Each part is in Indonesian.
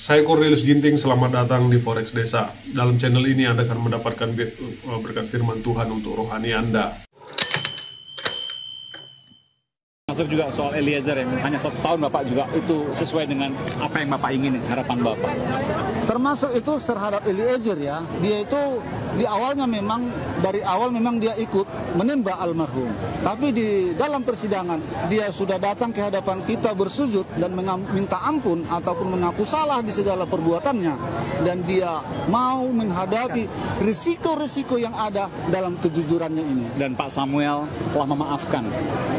Saya Cornelius Ginting, selamat datang di Forex Desa. Dalam channel ini Anda akan mendapatkan berkat firman Tuhan untuk rohani Anda. Masuk juga soal Eliezer yang hanya 1 tahun Bapak juga itu sesuai dengan apa yang Bapak ingin, harapan Bapak. Termasuk itu terhadap Eliezer ya, dia itu di awalnya memang dari awal memang dia ikut menembak almarhum. Tapi di dalam persidangan dia sudah datang ke hadapan kita bersujud dan minta ampun ataupun mengaku salah di segala perbuatannya, dan dia mau menghadapi risiko-risiko yang ada dalam kejujurannya ini. Dan Pak Samuel telah memaafkan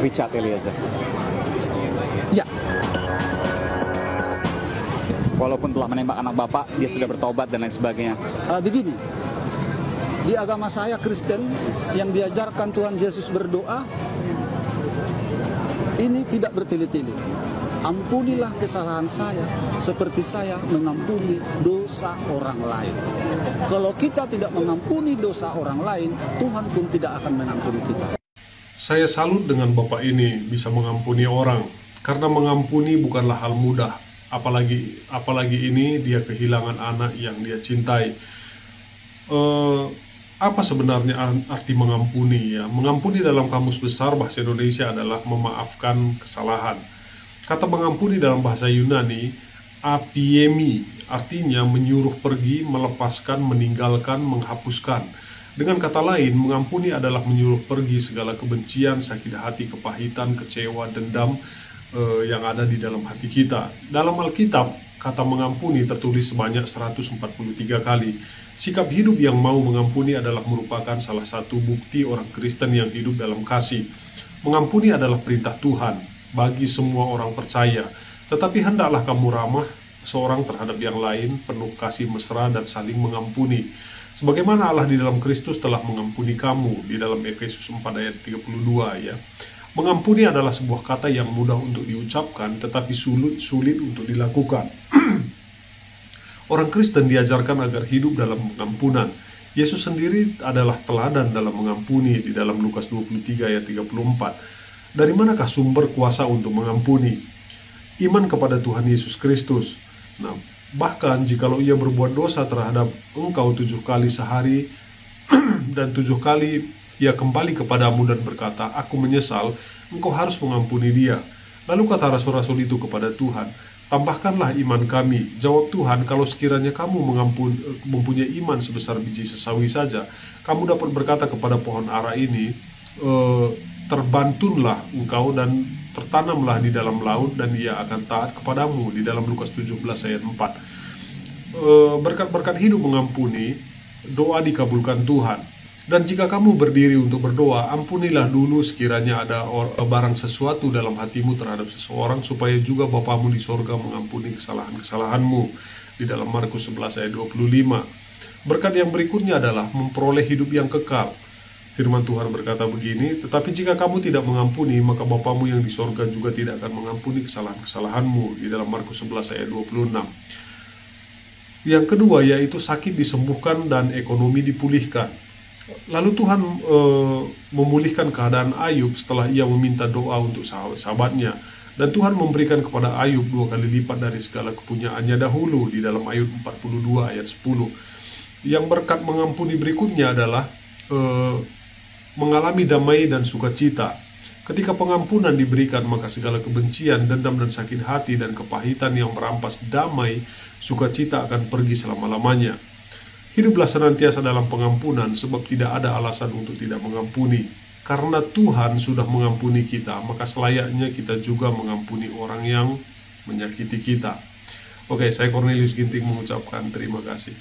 Richard Eliezer. Ya. Walaupun telah menembak anak Bapak, dia sudah bertobat dan lain sebagainya. Begini, di agama saya Kristen yang diajarkan Tuhan Yesus berdoa, ini tidak bertele-tele. Ampunilah kesalahan saya seperti saya mengampuni dosa orang lain. Kalau kita tidak mengampuni dosa orang lain, Tuhan pun tidak akan mengampuni kita. Saya salut dengan Bapak ini bisa mengampuni orang, karena mengampuni bukanlah hal mudah. Apalagi ini dia kehilangan anak yang dia cintai. Apa sebenarnya arti mengampuni ya? Mengampuni dalam Kamus Besar Bahasa Indonesia adalah memaafkan kesalahan. Kata mengampuni dalam bahasa Yunani apiemi, artinya menyuruh pergi, melepaskan, meninggalkan, menghapuskan. Dengan kata lain, mengampuni adalah menyuruh pergi segala kebencian, sakit hati, kepahitan, kecewa, dendam yang ada di dalam hati kita. Dalam Alkitab, kata mengampuni tertulis sebanyak 143 kali. Sikap hidup yang mau mengampuni adalah merupakan salah satu bukti orang Kristen yang hidup dalam kasih. Mengampuni adalah perintah Tuhan bagi semua orang percaya. Tetapi hendaklah kamu ramah seorang terhadap yang lain, penuh kasih mesra dan saling mengampuni. Sebagaimana Allah di dalam Kristus telah mengampuni kamu, di dalam Efesus 4 ayat 32 ya. Mengampuni adalah sebuah kata yang mudah untuk diucapkan, tetapi sulit untuk dilakukan. Orang Kristen diajarkan agar hidup dalam pengampunan. Yesus sendiri adalah teladan dalam mengampuni di dalam Lukas 23 ayat 34. Dari manakah sumber kuasa untuk mengampuni? Iman kepada Tuhan Yesus Kristus. Nah, bahkan jikalau ia berbuat dosa terhadap engkau 7 kali sehari dan 7 kali ia kembali kepadamu dan berkata, "Aku menyesal," engkau harus mengampuni dia. Lalu kata rasul-rasul itu kepada Tuhan, "Tambahkanlah iman kami." Jawab Tuhan, "Kalau sekiranya kamu mempunyai iman sebesar biji sesawi saja, kamu dapat berkata kepada pohon ara ini, terbantunlah engkau dan tertanamlah di dalam laut, dan ia akan taat kepadamu." Di dalam Lukas 17 ayat 4. Berkat-berkat hidup mengampuni, doa dikabulkan Tuhan. Dan jika kamu berdiri untuk berdoa, ampunilah dulu sekiranya ada barang sesuatu dalam hatimu terhadap seseorang, supaya juga Bapamu di sorga mengampuni kesalahan-kesalahanmu. Di dalam Markus 11 ayat 25. Berkat yang berikutnya adalah memperoleh hidup yang kekal. Firman Tuhan berkata begini, "Tetapi jika kamu tidak mengampuni, maka Bapamu yang di sorga juga tidak akan mengampuni kesalahan-kesalahanmu." Di dalam Markus 11 ayat 26. Yang kedua yaitu sakit disembuhkan dan ekonomi dipulihkan. Lalu Tuhan memulihkan keadaan Ayub setelah ia meminta doa untuk sahabat-sahabatnya. Dan Tuhan memberikan kepada Ayub 2 kali lipat dari segala kepunyaannya dahulu, di dalam Ayub 42 ayat 10. Yang berkat mengampuni berikutnya adalah mengalami damai dan sukacita. Ketika pengampunan diberikan, maka segala kebencian, dendam dan sakit hati dan kepahitan yang merampas damai, sukacita akan pergi selama-lamanya. Hiduplah senantiasa dalam pengampunan, sebab tidak ada alasan untuk tidak mengampuni. Karena Tuhan sudah mengampuni kita, maka selayaknya kita juga mengampuni orang yang menyakiti kita. Oke, saya Cornelius Ginting mengucapkan terima kasih.